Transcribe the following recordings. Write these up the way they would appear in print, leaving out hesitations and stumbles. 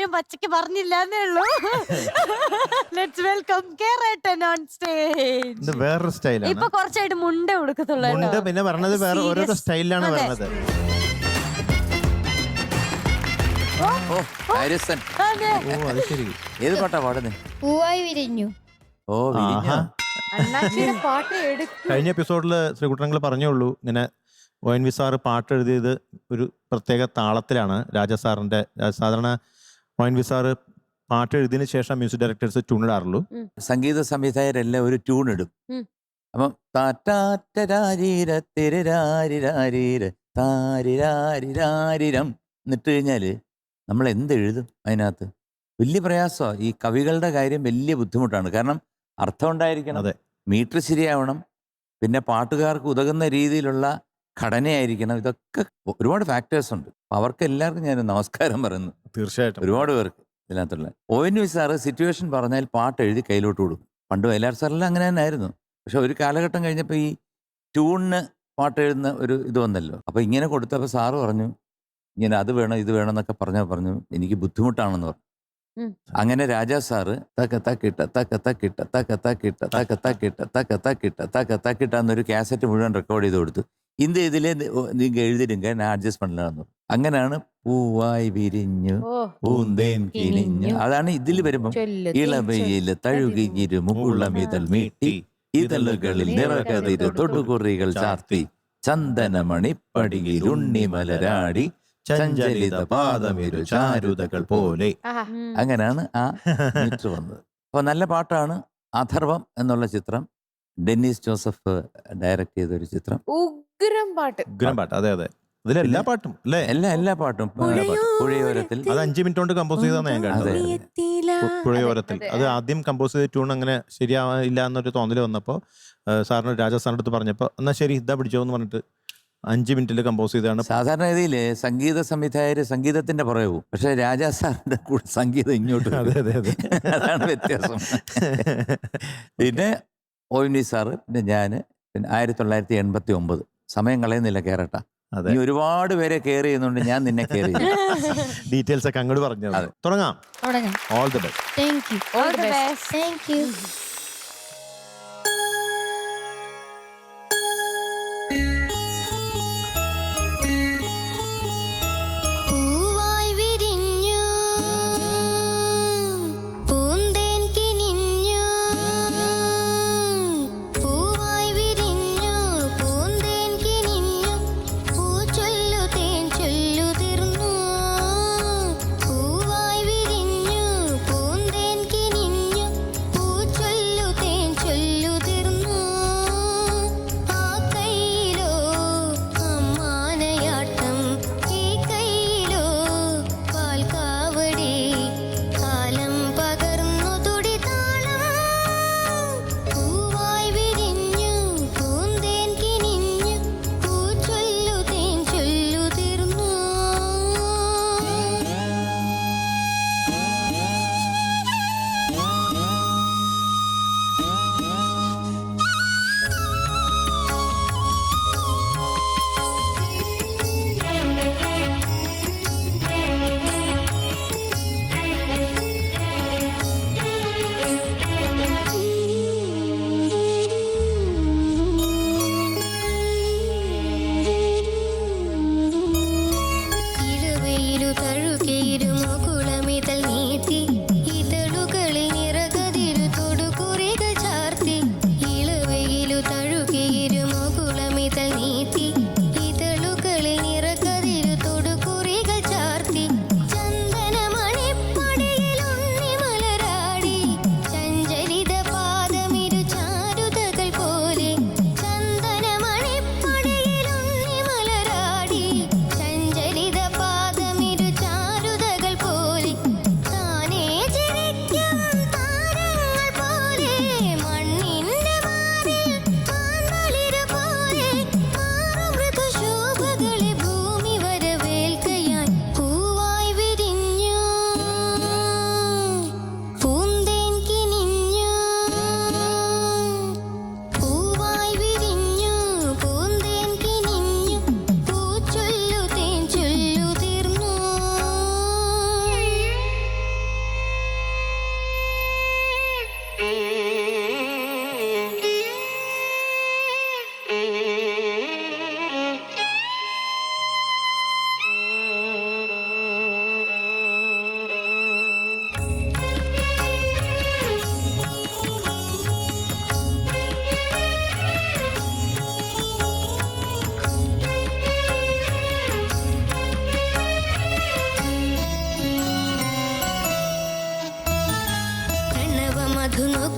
കാര്യം പച്ചക്ക് പറഞ്ഞില്ലെന്നേ ഉള്ളൂ. Let's welcome കേരളൻ on stage. ഇത് വേറൊരു സ്റ്റൈലാണ്. ഇപ്പൊ കുറച്ചായിട്ട് മുണ്ട കൊടുക്കത്തുള്ളൂ. മുണ്ട് പിന്നെ പറഞ്ഞത് വേറെ ഓരോരോ സ്റ്റൈലിലാണ് പറഞ്ഞത്. ഓ ഹാരിസൺ. ഓ അത് ശരി. ഏത് പാട്ടാ പാടുന്നേ? പൂവായി വിരിഞ്ഞു. ഓ വിരിഞ്ഞോ? അണ്ണാച്ചിയുടെ പാട്ട് എടുക്കും. കഴിഞ്ഞ എപ്പിസോഡിൽ ശ്രീകുട്ടനങ്ങൾ പറഞ്ഞോളൂ ഇങ്ങനെ ONV സാറ് പാട്ട് എഴുതിയത് ഒരു പ്രത്യേക താളത്തിലാണ്. രാജസാറിന്റെ സാധാരണ ONV സാറ് പാട്ട് എഴുതിയതിനു ശേഷം മ്യൂസിക് ഡയറക്ടേഴ്സ് ട്യൂണിടാറുള്ളൂ. സംഗീത സംവിധായകരെല്ലാം ഒരു ട്യൂൺ ഇടും. അപ്പം എന്നിട്ട് കഴിഞ്ഞാല് നമ്മൾ എന്തെഴുതും അതിനകത്ത്? വലിയ പ്രയാസമാണ്. ഈ കവികളുടെ കാര്യം വലിയ ബുദ്ധിമുട്ടാണ്. കാരണം അർത്ഥം ഉണ്ടായിരിക്കണം, അതെ, മീറ്റർ ശരിയാവണം, പിന്നെ പാട്ടുകാർക്ക് ഉതകുന്ന രീതിയിലുള്ള ഘടനയായിരിക്കണം. ഇതൊക്കെ ഒരുപാട് ഫാക്ടേഴ്സ് ഉണ്ട്. അപ്പം അവർക്ക് എല്ലാവർക്കും ഞാൻ നമസ്കാരം പറയുന്നു. തീർച്ചയായിട്ടും ഒരുപാട് പേർക്ക് ഇതിനകത്തുള്ള. ONV സാറ് സിറ്റുവേഷൻ പറഞ്ഞാൽ പാട്ട് എഴുതി കയ്യിലോട്ട് കൊടുക്കും. പണ്ട് വയലാർ സാറെല്ലാം അങ്ങനെ തന്നെ ആയിരുന്നു. പക്ഷെ ഒരു കാലഘട്ടം കഴിഞ്ഞപ്പോൾ ഈ ട്യൂണിന് പാട്ട് എഴുതുന്ന ഒരു ഇത് വന്നല്ലോ. അപ്പോൾ ഇങ്ങനെ കൊടുത്തപ്പോൾ സാറ് പറഞ്ഞു ഇങ്ങനെ അത് വേണം ഇത് വേണം എന്നൊക്കെ പറഞ്ഞു എനിക്ക് ബുദ്ധിമുട്ടാണെന്ന് പറഞ്ഞു. അങ്ങനെ രാജാ സാറ് തക്കിട്ട എന്നൊരു കാസറ്റ് മുഴുവൻ റെക്കോർഡ് ചെയ്ത് കൊടുത്തു. இந்த ഇതിലെ നീങ്ക എഴുതിടുങ്ക ഞാൻ അഡ്ജസ്റ്റ് പണില്ലാന്ന്. അങ്ങനെയാണ് പൂവായി വിരിഞ്ഞു പൂന്തേൻ കിനിഞ്ഞു. അതാണ് ഇതിൽ വരുമ്പം ഇളവയില് തഴുകിയിരു മുകുളമിതൾ മീട്ടി ഇതളുകളിൽ നിറകതിര് തൊടുകുറികൾ ചാർത്തി ചന്ദനമണിപ്പടിയിൽ ഉണ്ണിമലരാടി ചഞ്ചലിത പാദമിരു ചാരുതകൾ പോലെ. അങ്ങനെയാണ് ആ മീറ്റർ വന്നത്. അപ്പൊ നല്ല പാട്ടാണ്. അഥർവം എന്നുള്ള ചിത്രം ഡെന്നിസ് ജോസഫ് ഡയറക്ട് ചെയ്ത ഒരു ചിത്രം. ഉഗ്രം പാട്ട്. ഉഗ്രം പാട്ട്. അതെ അതെ, അതിലെല്ലാ പാട്ടും അല്ലേ? എല്ലാ പാട്ടും. പുഴയോരത്തിൽ അത് 5 മിനിറ്റ് കൊണ്ട് കമ്പോസ് ചെയ്താന്ന് ഞാൻ കണ്ടത്. പുഴയോരത്തിൽ അത് ആദ്യം കമ്പോസ് ചെയ്ത ട്യൂൺ അങ്ങനെ ശരിയാവില്ല എന്നൊരു തോന്നൽ വന്നപ്പോൾ സാറിന് രാജസ്ഥാൻ്റെ അടുത്ത് പറഞ്ഞപ്പോൾ എന്നാൽ ശരി ഇതാ പിടിച്ചോ എന്ന് പറഞ്ഞിട്ട് 5 മിനിറ്റിൽ കമ്പോസ് ചെയ്താണ്. സാധാരണ രീതിയിൽ സംഗീത സംവിധായകര് സംഗീതത്തിന്റെ പുറകെ പോകും. പക്ഷെ രാജാ സാറിന്റെ കൂടെ സംഗീതം ഇങ്ങോട്ട്. അതെ അതെ അതെ, അതാണ് വ്യത്യാസം. പിന്നെ ONV സാറ്, പിന്നെ ഞാൻ, പിന്നെ 1989. സമയം കളയുന്നില്ല കേരട്ട. നീ ഒരുപാട് പേരെ കെയർ ചെയ്യുന്നുണ്ട്, ഞാൻ നിന്നെ കെയർ ചെയ്യും. ഡീറ്റെയിൽസ് ഒക്കെ അങ്ങോട്ട് പറഞ്ഞു. തുടങ്ങാം. All the best. Thank you. All the best. Thank you. പൂവായി വിരിഞ്ഞു പൂന്തേൻ കിനിഞ്ഞു പൂവായി വിരിഞ്ഞു പൂന്തേൻ കിനിഞ്ഞു പൂച്ചൊല്ലു തേൻ ചൊല്ലു തീർന്നു പൂവായി വിരിഞ്ഞു പൂന്തേൻ കിനിഞ്ഞു പൂച്ചൊല്ലു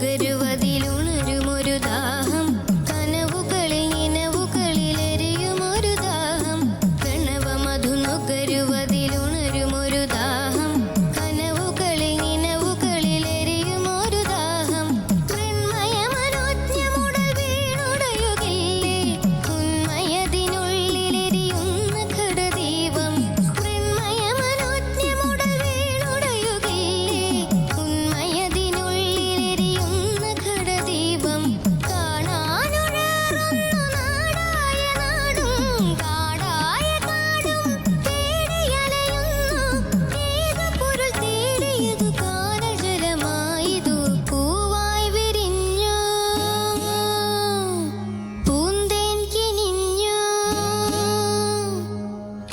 നുകരുവതിലുണരുമൊരു ദാഹം കനവുകളിൽ നിനവുകളിലെരിയുമൊരു ദാഹം പ്രണവമധു നുകരുവതിലുണരുമൊരു ദാഹം കനവുകളിൽ നിനവുകളിലെരിയുമൊരു ദാഹം മൃണ്മയ മനോജ്ഞമുടൽ വീണുടയുകില്ലേ ഉന്മയതിനുള്ളിലെരിയുന്ന ഘടദീപം മൃണ്മയ മനോജ്ഞമുടൽ വീണുടയുകില്ലേ ഉന്മയതിനുള്ളിലെരിയുന്ന ഘടദീപം കാണാനുഴറുന്നു നാടായ നാടും കാടായ കാടും തേടിയലയുന്നു ഏതു പൊരുൾ തേടിയതു കാനജലമായതു പൂവായി വിരിഞ്ഞു പൂന്തേൻ കിനിഞ്ഞു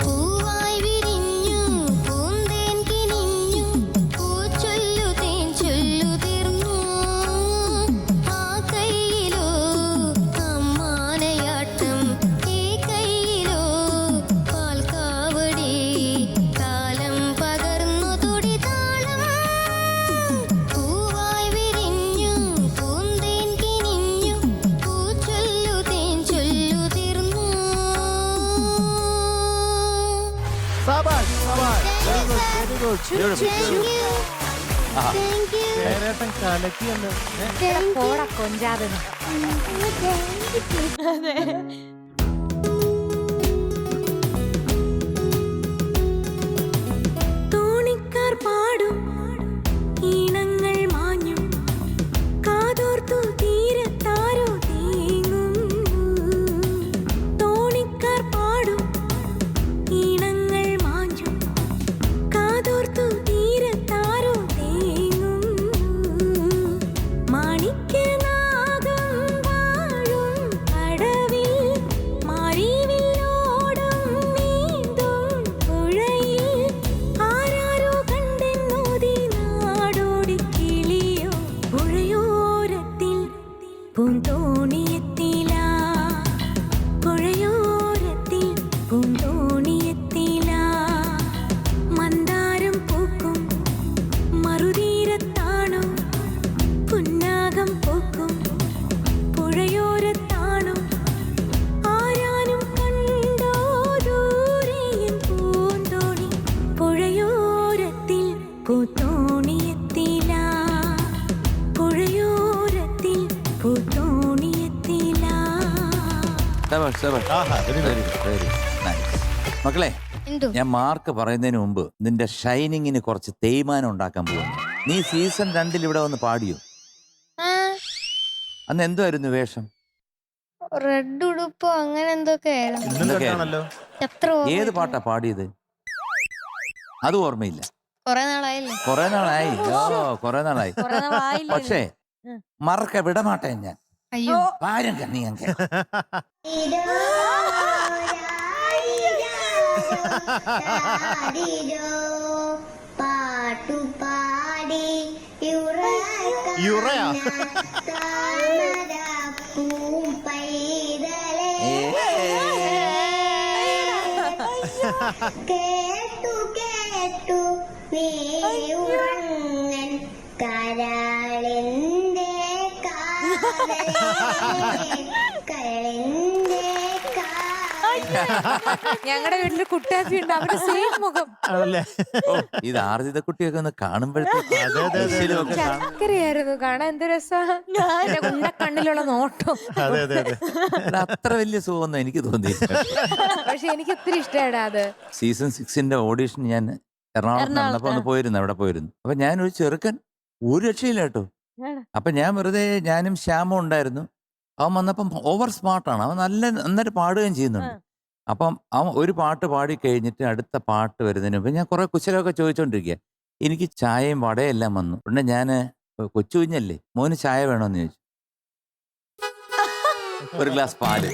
പൂവായി വിരിഞ്ഞു പൂന്തേൻ കിനിഞ്ഞു പൂച്ചൊല്ലു തേൻ ചൊല്ലു തീർന്നു ആ കൈയിലോ അമ്മാനയാട്ടം ഈ കൈയിലോ പാൽക്കാവടി കാലം പകർന്നു തുടിതാളം പൂവായി വിരിഞ്ഞു പൂന്തേൻ കിനിഞ്ഞു പൂച്ചൊല്ലു തേൻ ചൊല്ലു തീർന്നു. സാബാഷ്, സാബാഷ്. Very good, very good. Thank you. Thank you. കേരേട്ടൻ കലക്കിയല്ലോ. പോടാ കൊഞ്ചാതെ തോണിക്കാർ പാടും ഈണങ്ങൾ മാഞ്ഞും കാതോർത്തു തീരത്താരോ തേങ്ങും തോണിക്കാർ പാടും ഈണങ്ങൾ മാഞ്ഞും കാതോർത്തു തീരത്താരോ തേങ്ങും മാണിക്യനാഗം വാഴും കടവിൽ മാരിവില്ലോടും നീന്തും പുഴയിൽ ആരാരോ കണ്ടെന്നോതി നാടോടി കിളിയോ പുഴയോരത്തിൽ പൂന്തോണിയെത്തില പുഴയോരത്തിൽ പൂന്തോണിയെത്തില മന്ദാരം പൂക്കും മറുതീരത്താണോ പുന്നാകം പൂക്കും പുഴയോരത്താണോ ആരാനും കണ്ടോ ദൂരെയും പൂന്തോണി പുഴയോരത്തിൽ പൂത്തോണിയെത്തില പുഴയോരത്തിൽ പൂത്തോണിയെത്തില. ശബാഷ്, ശബാഷ്. ആഹാ, very good. Very good, very good. Nice. മക്കളെ, എന്തോ ഞാൻ മാർക്ക് പറയുന്നതിന് മുമ്പ് നിന്റെ ഷൈനിങ്ങിന് കുറച്ച് തേയ്മാനം ഉണ്ടാക്കാൻ പോകുന്നു. നീ സീസൺ 2 ഇവിടെ വന്ന് പാടിയോ? ആ അന്ന് എന്തുവായിരുന്നു വേഷം? റെഡ് ഉടുപ്പോ അങ്ങനെ എന്തൊക്കെ ആയിരുന്നു. ഇന്നും എന്തൊക്കെ? കേട്ടാണല്ലോ. എത്ര ഏത് പാട്ടാ പാടിയത്? അത് ഓർമ്മയില്ല. കൊറേ നാളായില്ലേ. കൊറേ നാളായി. കൊറേ നാളായി. പക്ഷേ മറക്ക വിടമാട്ടെ ഞാൻ. അയ്യോ ആരും കണ്ണി ഞാൻ പാട്ടുപാടി യുറയാ? കേട്ടു കേട്ടു നീ ഉറങ്ങൻ കരളിന്റെ കരളിന്റെ ഞങ്ങളുടെ വീട്ടില് കുട്ടാപ്പി ഉണ്ട് അവരുടെ സെയിം മുഖം ആണല്ലേ? ഇത് ആർജിത കുട്ടിയൊക്കെ ഒന്ന് കാണുമ്പോഴത്തേക്ക് അതെ, അതെ, അതെ. ചക്കരയായിരുന്നു കാണാൻ എന്ത് രസം കണ്ണിലുള്ള നോട്ടം. അതെ, അതെ, അതെ. അത്ര വലിയ സുഖമൊന്നും എനിക്ക് തോന്നിയില്ല. പക്ഷെ എനിക്ക് ഒത്തിരി ഇഷ്ടമായിടാ അത്. സീസൺ 6 ഓഡീഷൻ ഞാൻ എറണാകുളത്ത് നടന്നപ്പോ ഒന്ന് പോയിരുന്നു, അവിടെ പോയിരുന്നു. അപ്പൊ ഞാനൊരു ചെറുക്കൻ ഒരു രക്ഷയില്ല കേട്ടോ. അപ്പൊ ഞാൻ വെറുതെ, ഞാനും ശ്യാമും ഉണ്ടായിരുന്നു. അവൻ വന്നപ്പം ഓവർ സ്മാർട്ടാണ്, അവൻ നന്നായിട്ട് പാടുകയും ചെയ്യുന്നുണ്ട്. അപ്പം അവൻ ഒരു പാട്ട് പാടി കഴിഞ്ഞിട്ട് അടുത്ത പാട്ട് വരുന്നതിന് മുമ്പ് ഞാൻ കുറെ കുശലമൊക്കെ ചോദിച്ചോണ്ടിരിക്കുക. എനിക്ക് ചായയും വടയും എല്ലാം വന്നു. പിന്നെ ഞാൻ കൊച്ചു കുഞ്ഞല്ലേ, മോന് ചായ വേണോന്ന് ചോദിച്ചു. ഒരു ഗ്ലാസ് പാല്.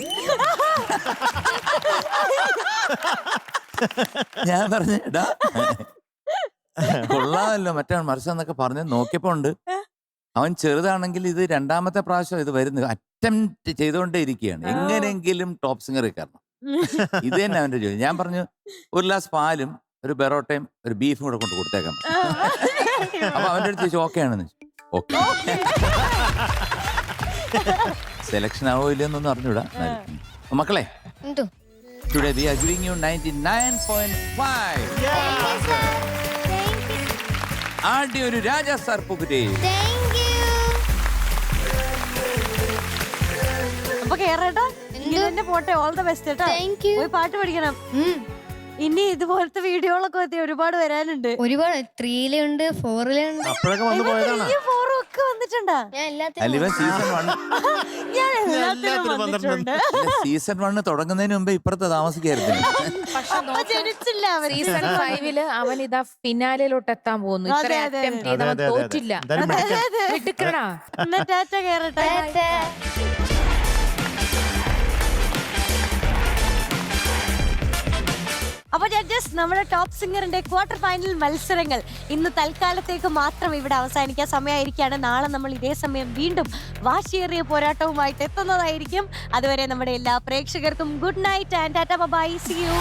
ഞാൻ പറഞ്ഞു എടാ കൊള്ളാമല്ലോ മറ്റേ മറിച്ചെന്നൊക്കെ പറഞ്ഞ് നോക്കിയപ്പോ ഉണ്ട് അവൻ ചെറുതാണെങ്കിൽ ഇത് രണ്ടാമത്തെ പ്രാവശ്യം ഇത് വരുന്നത്, അറ്റംപ്റ്റ് ചെയ്തുകൊണ്ടേ ഇരിക്കുകയാണ് എങ്ങനെയെങ്കിലും ടോപ്പ് സിംഗറിൽ കയറണം. ഇത് തന്നെ അവന്റെ ജോലി. ഞാൻ പറഞ്ഞു ഒരു ഗ്ലാസ് പാലും ഒരു ബെറോട്ടയും ഒരു ബീഫും കൂടെ കൊണ്ട് കൊടുത്തേക്കാം. അപ്പൊ അവന്റെ അടുത്ത് ചോദിച്ചു ഓക്കെ ആണെന്ന്. ഓക്കെ സെലക്ഷൻ ആവോ ഇല്ലെന്നൊന്നും അറിഞ്ഞൂടാ. മക്കളെ, എന്തോ today we are giving you 99.5. ആദ്യം ഒരു രാജ സാർ പൂക്കുറ്റി. അപ്പൊ കേറേട്ടാ ഇങ്ങനെ തന്നെ പോട്ടെ. ഓൾ ദ ബെസ്റ്റ് കേട്ടോ. Thank you. പോയി പാട്ട് പഠിക്കണം. ഇനി ഇതുപോലത്തെ വീഡിയോകളൊക്കെ ഒരുപാട് വരാനുണ്ട്. ഒരുപാട് 3-ലുണ്ട് 4-ലുണ്ട്. അപ്പോഴൊക്കെ വന്നു പോയതാണ്. ഒക്കെ വന്നിട്ടുണ്ടാ? ഞാൻ എല്ലാത്തിനും അല്ലിവ സീസൺ 1 ഞാൻ എല്ലാത്തിനും വന്നിട്ടുണ്ട്. സീസൺ 1 തുടങ്ങുന്നതിന് മുമ്പേ ഇപ്പുറത്ത് താമസിക്കായിരുന്നു. അപ്പൊ ജനിച്ചില്ല അവര്. സീസൺ 5 അവൻ ഇതാ ഫിനാലിലോട്ട് എത്താൻ പോകുന്നു. ഇത്ര അതെ, അതെ, അറ്റംപ്റ്റ് ചെയ്ത് അവൻ തോറ്റില്ല. എന്തായാലും മെഡിക്കൽ മിടുക്കനാ. എന്നാ ടാറ്റ കേറട്ടെ. അപ്പൊ ജഡ്ജസ്, നമ്മുടെ ടോപ്പ് സിംഗറിന്റെ ക്വാർട്ടർ ഫൈനൽ മത്സരങ്ങൾ ഇന്ന് തൽക്കാലത്തേക്ക് മാത്രം ഇവിടെ അവസാനിക്കാൻ സമയമായിരിക്കുകയാണ്. നാളെ നമ്മൾ ഇതേ സമയം വീണ്ടും വാശിയേറിയ പോരാട്ടവുമായിട്ട് എത്തുന്നതായിരിക്കും. അതുവരെ നമ്മുടെ എല്ലാ പ്രേക്ഷകർക്കും good night and tata bye. See U.